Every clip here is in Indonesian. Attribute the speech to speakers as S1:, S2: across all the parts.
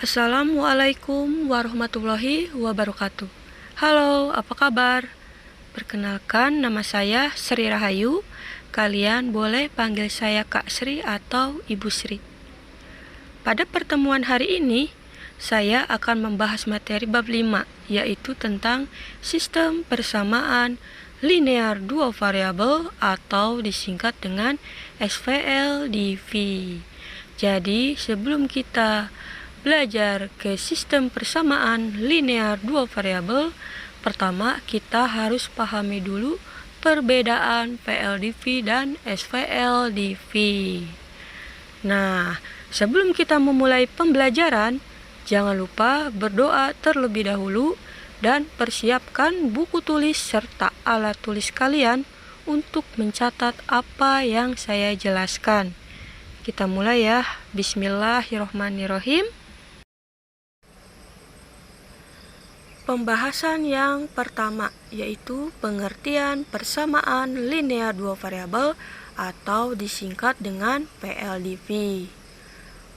S1: Assalamualaikum warahmatullahi wabarakatuh. Halo, apa kabar? Perkenalkan, nama saya Sri Rahayu. Kalian boleh panggil saya Kak Sri atau Ibu Sri. Pada pertemuan hari ini, saya akan membahas materi bab 5, yaitu tentang sistem persamaan linear dua variabel atau disingkat dengan SVLDV. Jadi, sebelum kita belajar ke sistem persamaan linear dua variabel, pertama kita harus pahami dulu perbedaan VLDV dan SVLDV. Nah, sebelum kita memulai pembelajaran, jangan lupa berdoa terlebih dahulu dan persiapkan buku tulis serta alat tulis kalian untuk mencatat apa yang saya jelaskan. Kita mulai ya. Bismillahirrohmanirrohim. Pembahasan yang pertama yaitu pengertian persamaan linear dua variabel atau disingkat dengan PLDV.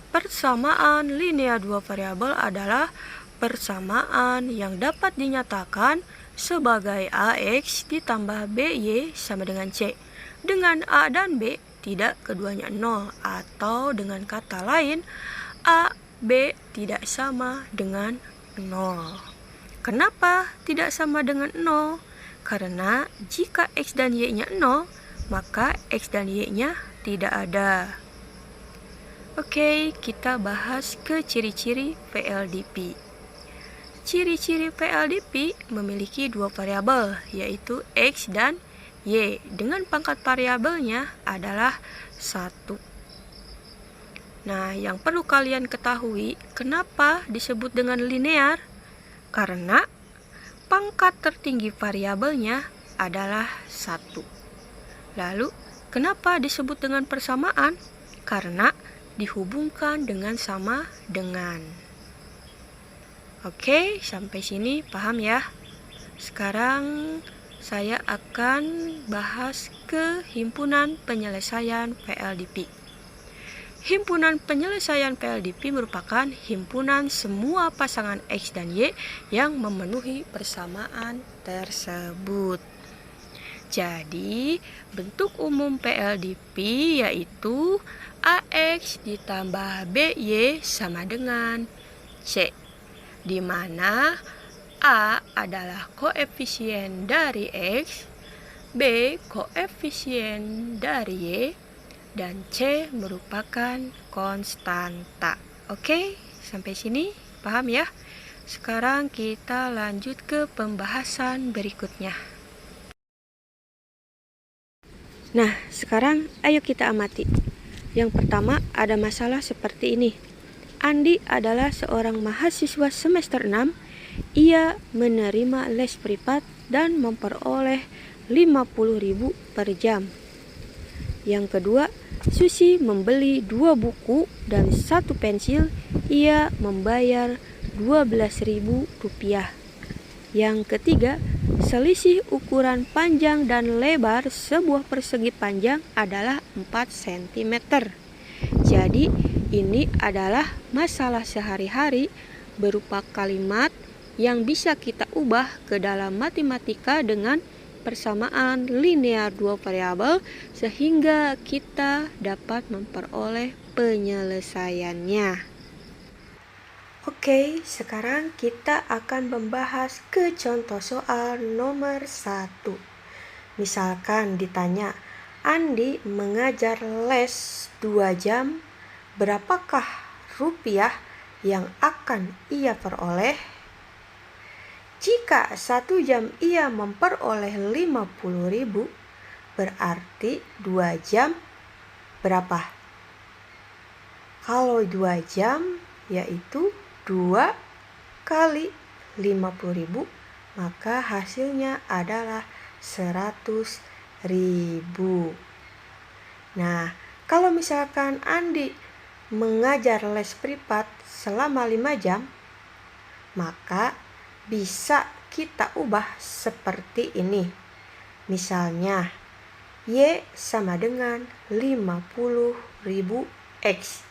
S1: Persamaan linear dua variabel adalah persamaan yang dapat dinyatakan sebagai AX ditambah BY sama dengan C, dengan A dan B tidak keduanya 0, atau dengan kata lain A, B tidak sama dengan 0. Kenapa tidak sama dengan 0? Karena jika X dan Y-nya 0, maka X dan Y-nya tidak ada. Oke, kita bahas ke ciri-ciri VLDV. Ciri-ciri VLDV memiliki dua variabel, yaitu X dan Y, dengan pangkat variabelnya adalah 1. Nah, yang perlu kalian ketahui, kenapa disebut dengan linear? Karena pangkat tertinggi variabelnya adalah 1. Lalu, kenapa disebut dengan persamaan? Karena dihubungkan dengan sama dengan. Oke, sampai sini paham ya? Sekarang saya akan bahas ke himpunan penyelesaian VLDV. Himpunan penyelesaian VLDV merupakan himpunan semua pasangan X dan Y yang memenuhi persamaan tersebut. Jadi, bentuk umum VLDV yaitu AX ditambah BY sama dengan C, di mana A adalah koefisien dari X, B koefisien dari Y, dan C merupakan konstanta. Oke, sampai sini paham ya? Sekarang kita lanjut ke pembahasan berikutnya. Nah, sekarang ayo kita amati. Yang pertama ada masalah seperti ini. Andi adalah seorang mahasiswa semester 6. Ia menerima les privat dan memperoleh 50.000 per jam. Yang kedua, Susi membeli 2 buku dan 1 pensil. Ia membayar 12.000 rupiah. Yang ketiga, selisih ukuran panjang dan lebar sebuah persegi panjang adalah 4 cm. Jadi, ini adalah masalah sehari-hari berupa kalimat yang bisa kita ubah ke dalam matematika dengan persamaan linear dua variabel sehingga kita dapat memperoleh penyelesaiannya. Oke, sekarang kita akan membahas ke contoh soal nomor 1. Misalkan ditanya, Andi mengajar les 2 jam, berapakah rupiah yang akan ia peroleh? Jika 1 jam ia memperoleh 50.000, berarti 2 jam berapa? Kalau 2 jam yaitu 2 kali 50.000, maka hasilnya adalah 100.000. Nah, kalau misalkan Andi mengajar les privat selama 5 jam, maka bisa kita ubah seperti ini. Misalnya, Y sama dengan 50.000 X,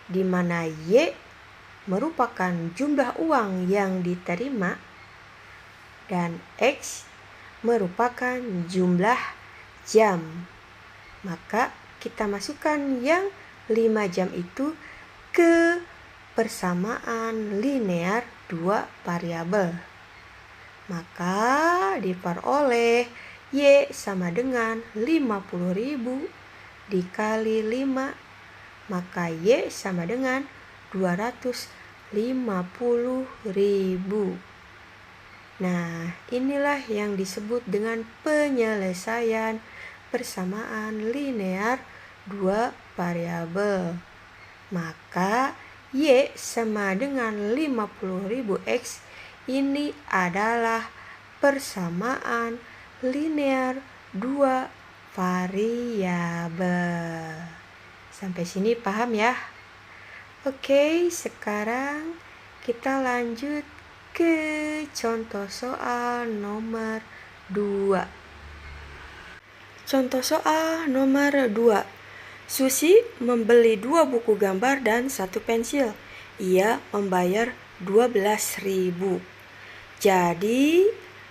S1: di mana Y merupakan jumlah uang yang diterima dan X merupakan jumlah jam. Maka kita masukkan yang 5 jam itu ke persamaan linear dua variabel. Maka diperoleh Y sama dengan 50.000 dikali 5. Maka Y sama dengan 250.000. Nah, inilah yang disebut dengan penyelesaian persamaan linear dua variabel. Maka Y sama dengan 50.000X ini adalah persamaan linear dua variabel. Sampai sini paham ya? Oke, sekarang kita lanjut ke contoh soal nomor 2. Contoh soal nomor 2. Susi membeli 2 buku gambar dan 1 pensil. Ia membayar 12.000. Jadi,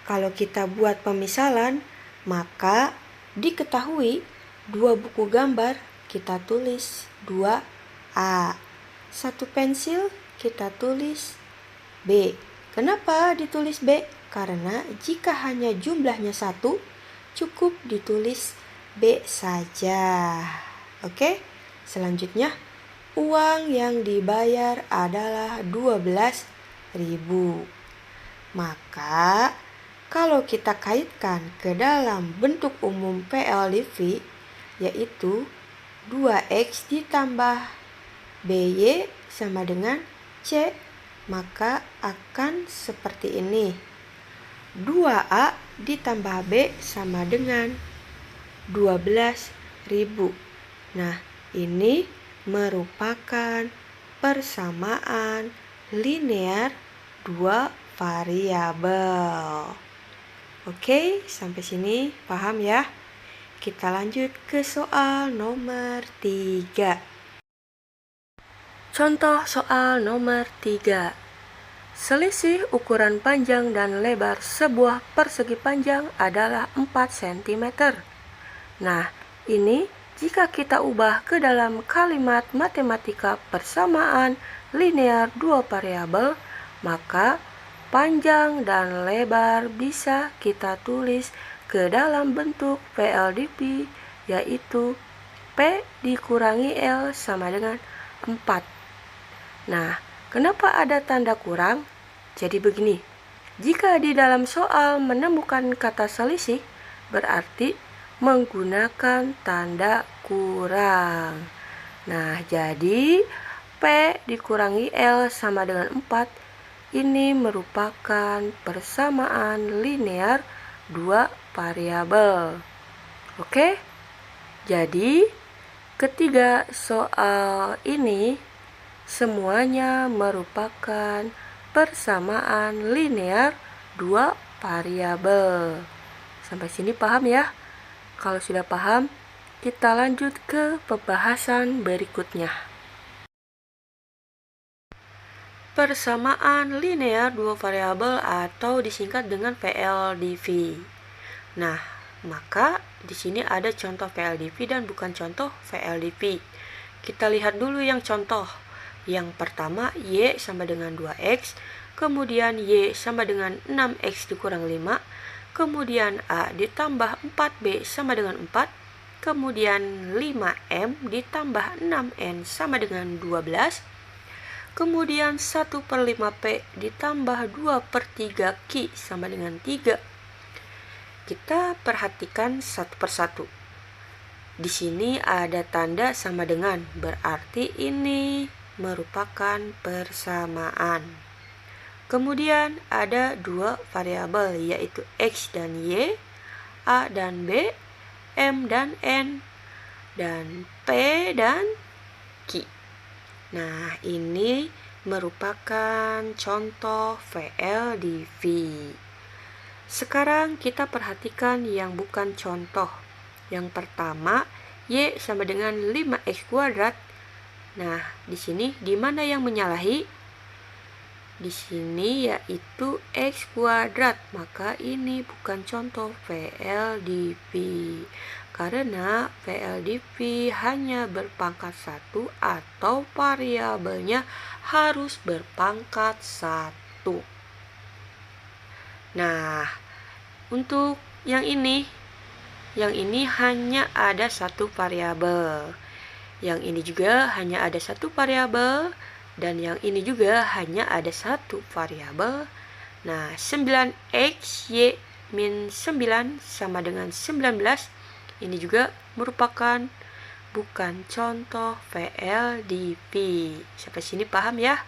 S1: kalau kita buat pemisalan, maka diketahui 2 buku gambar kita tulis 2A. 1 pensil kita tulis B. Kenapa ditulis B? Karena jika hanya jumlahnya 1, cukup ditulis B saja. Oke, selanjutnya uang yang dibayar adalah 12.000. Maka kalau kita kaitkan ke dalam bentuk umum PL/V, yaitu 2X ditambah BY sama dengan C, maka akan seperti ini. 2A ditambah B sama dengan 12.000. Nah, ini merupakan persamaan linear dua variabel. Oke, sampai sini paham ya? Kita lanjut ke soal nomor 3. Contoh soal nomor 3. Selisih ukuran panjang dan lebar sebuah persegi panjang adalah 4 cm. Nah, ini jika kita ubah ke dalam kalimat matematika persamaan linear dua variabel, maka panjang dan lebar bisa kita tulis ke dalam bentuk PL/V, yaitu P dikurangi L sama dengan 4. Nah, kenapa ada tanda kurang? Jadi begini, jika di dalam soal menemukan kata selisih, berarti menggunakan tanda kurang. Nah, jadi P dikurangi L sama dengan 4, ini merupakan persamaan linear dua variabel. Oke? Jadi, ketiga soal ini semuanya merupakan persamaan linear dua variabel. Sampai sini paham ya? Kalau sudah paham, kita lanjut ke pembahasan berikutnya. Persamaan linear dua variabel atau disingkat dengan PL/V. Nah, maka di sini ada contoh PL/V dan bukan contoh VL/V. Kita lihat dulu yang contoh. Yang pertama, Y sama dengan 2X, kemudian Y sama dengan 6X dikurang 5, kemudian A ditambah 4B sama dengan 4, kemudian 5M ditambah 6N sama dengan 12, kemudian 1/5P ditambah 2/3Q sama dengan 3. Kita perhatikan satu persatu. Di sini ada tanda sama dengan, berarti ini merupakan persamaan. Kemudian ada dua variabel, yaitu X dan Y, A dan B, M dan N, dan P dan Q. Nah, ini merupakan contoh VL/V. Sekarang kita perhatikan yang bukan contoh. Yang pertama, Y sama dengan 5X kuadrat. Nah, di sini di mana yang menyalahi? di sini yaitu X kuadrat, maka ini bukan contoh VLDP. Karena VLDP hanya berpangkat 1 atau variabelnya harus berpangkat 1. Nah, untuk yang ini hanya ada satu variabel. Yang ini juga hanya ada satu variabel. Dan yang ini juga hanya ada satu variabel. Nah, 9X Y min 9 sama dengan 19. Ini juga merupakan bukan contoh VLDP. Sampai sini paham ya?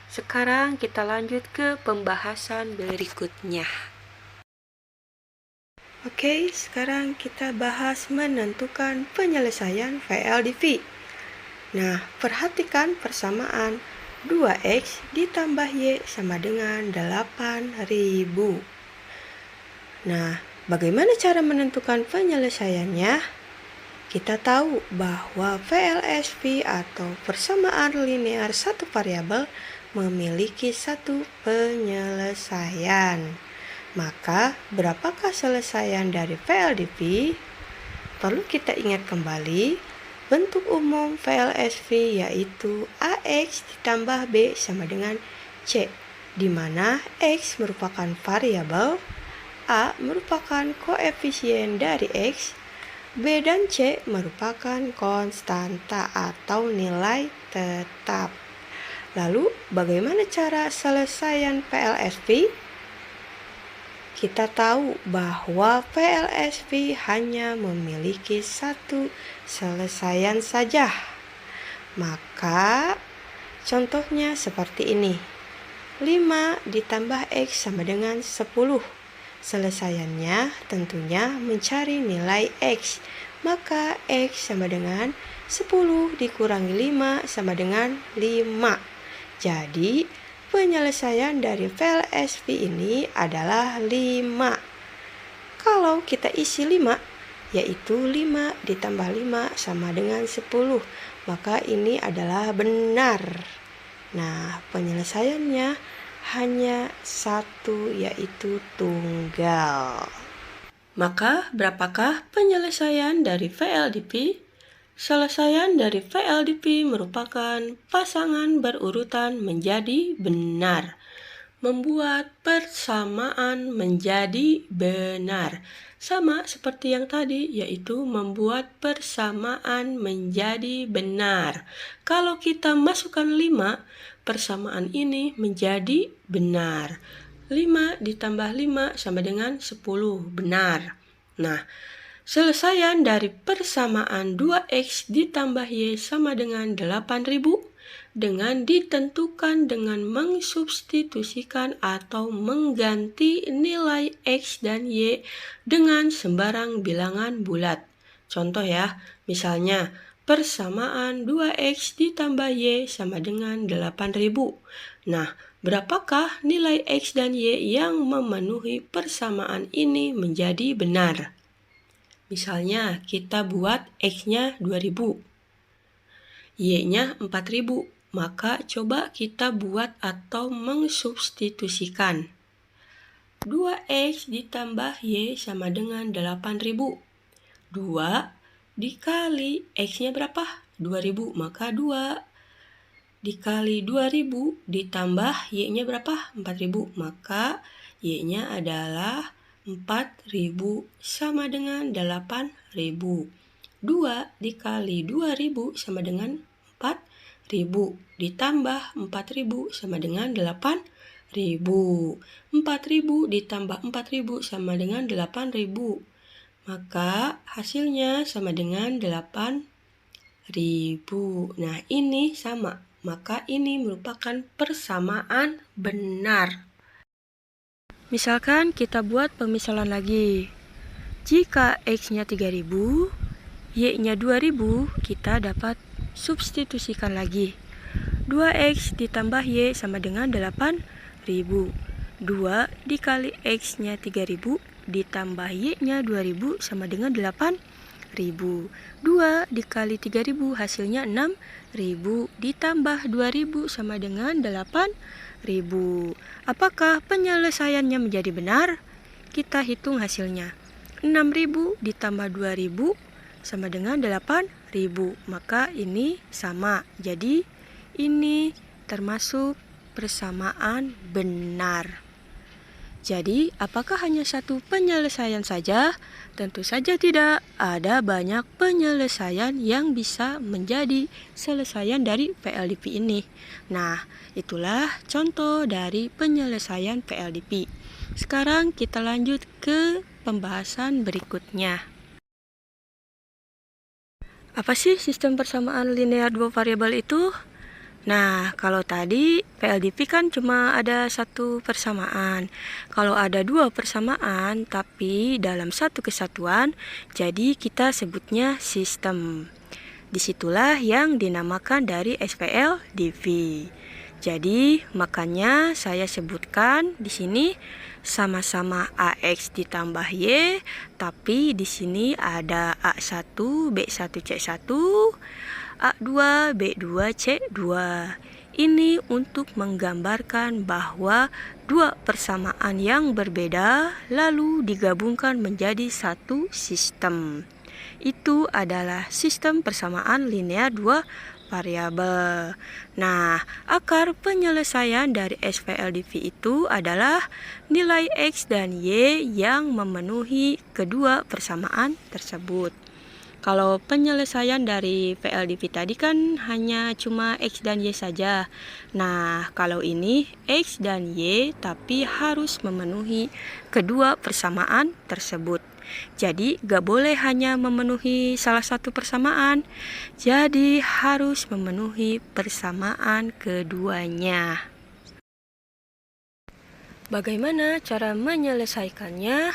S1: Sekarang kita lanjut ke pembahasan berikutnya. Oke, sekarang kita bahas menentukan penyelesaian VLDP. Nah, perhatikan persamaan 2X ditambah Y sama dengan 8.000. Nah, bagaimana cara menentukan penyelesaiannya? Kita tahu bahwa VLSP atau persamaan linear satu variabel memiliki satu penyelesaian. Maka, berapakah selesaian dari VLDP? Perlu kita ingat kembali, bentuk umum VLSP yaitu AX ditambah B sama dengan C, di mana X merupakan variabel, A merupakan koefisien dari X, B dan C merupakan konstanta atau nilai tetap. Lalu, bagaimana cara selesaian VLSP? Kita tahu bahwa VLSP hanya memiliki satu selesaian saja. Maka, contohnya seperti ini. 5 ditambah X sama dengan 10. Selesaiannya tentunya mencari nilai X. Maka X sama dengan 10 dikurangi 5 sama dengan 5. Jadi, penyelesaian dari VLSP ini adalah 5. Kalau kita isi 5, yaitu 5 ditambah 5 sama dengan 10, maka ini adalah benar. Nah, penyelesaiannya hanya satu, yaitu tunggal. Maka, berapakah penyelesaian dari VLDP? Selesaian dari VLDP merupakan pasangan berurutan menjadi benar. Membuat persamaan menjadi benar. Sama seperti yang tadi, yaitu membuat persamaan menjadi benar. Kalau kita masukkan 5, persamaan ini menjadi benar. 5 ditambah 5 sama dengan 10, benar. Nah, selesaian dari persamaan 2X ditambah Y sama dengan 8.000 dengan ditentukan dengan mengsubstitusikan atau mengganti nilai X dan Y dengan sembarang bilangan bulat. Contoh ya, misalnya persamaan 2X ditambah Y sama dengan 8.000. Nah, berapakah nilai X dan Y yang memenuhi persamaan ini menjadi benar? Misalnya kita buat X-nya 2000, Y-nya 4000. Maka coba kita buat atau mengsubstitusikan. 2X ditambah Y sama dengan 8.000. 2 dikali X-nya berapa? 2000. Maka 2 dikali 2000 ditambah Y-nya berapa? 4000. Maka Y-nya adalah 4000 sama dengan 8000. 2 dikali 2000 sama dengan 4000 ditambah 4000 sama dengan 8000. 4000 ditambah 4000 sama dengan 8000. Maka hasilnya sama dengan 8000. Nah, ini sama. Maka ini merupakan persamaan benar. Misalkan kita buat pemisalan lagi. Jika X-nya 3000, Y-nya 2000, kita dapat substitusikan lagi. 2X ditambah Y sama dengan 8000. 2 dikali X-nya 3000 ditambah Y-nya 2000 sama dengan 8000. 2 dikali 3000 hasilnya 6000. ribu ditambah 2000 sama dengan 8000. Apakah penyelesaiannya menjadi benar? Kita hitung hasilnya. 6000 ditambah 2000 sama dengan 8000. Maka ini sama. Jadi ini termasuk persamaan benar. Jadi, apakah hanya satu penyelesaian saja? Tentu saja tidak. Ada banyak penyelesaian yang bisa menjadi selesaian dari PLDP ini. Nah, itulah contoh dari penyelesaian PLDP. Sekarang kita lanjut ke pembahasan berikutnya. Apa sih sistem persamaan linear dua variabel itu? Nah, kalau tadi PLDP kan cuma ada satu persamaan. Kalau ada dua persamaan tapi dalam satu kesatuan, jadi kita sebutnya sistem. Disitulah yang dinamakan dari SPLDV. Jadi, makanya saya sebutkan di sini sama-sama AX ditambah Y, tapi di sini ada A1, B1, C1, A2, B2, C2. Ini untuk menggambarkan bahwa dua persamaan yang berbeda lalu digabungkan menjadi satu sistem. Itu adalah sistem persamaan linear dua variabel. Nah, akar penyelesaian dari SPLDV itu adalah nilai X dan Y yang memenuhi kedua persamaan tersebut. Kalau penyelesaian dari PLDP tadi kan hanya cuma X dan Y saja. Nah, kalau ini X dan Y tapi harus memenuhi kedua persamaan tersebut. Jadi, gak boleh hanya memenuhi salah satu persamaan. Jadi, harus memenuhi persamaan keduanya. Bagaimana cara menyelesaikannya?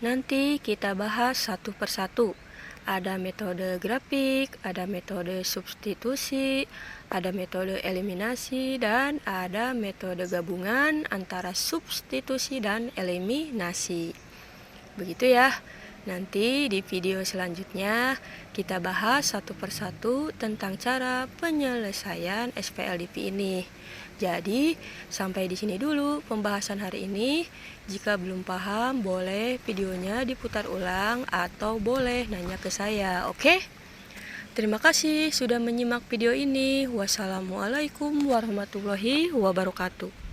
S1: Nanti kita bahas satu persatu. Ada metode grafik, ada metode substitusi, ada metode eliminasi, dan ada metode gabungan antara substitusi dan eliminasi. Begitu ya. Nanti di video selanjutnya kita bahas satu persatu tentang cara penyelesaian SPLDP ini. Jadi, sampai di sini dulu pembahasan hari ini. Jika belum paham, boleh videonya diputar ulang atau boleh nanya ke saya, oke? Terima kasih sudah menyimak video ini. Wassalamualaikum warahmatullahi wabarakatuh.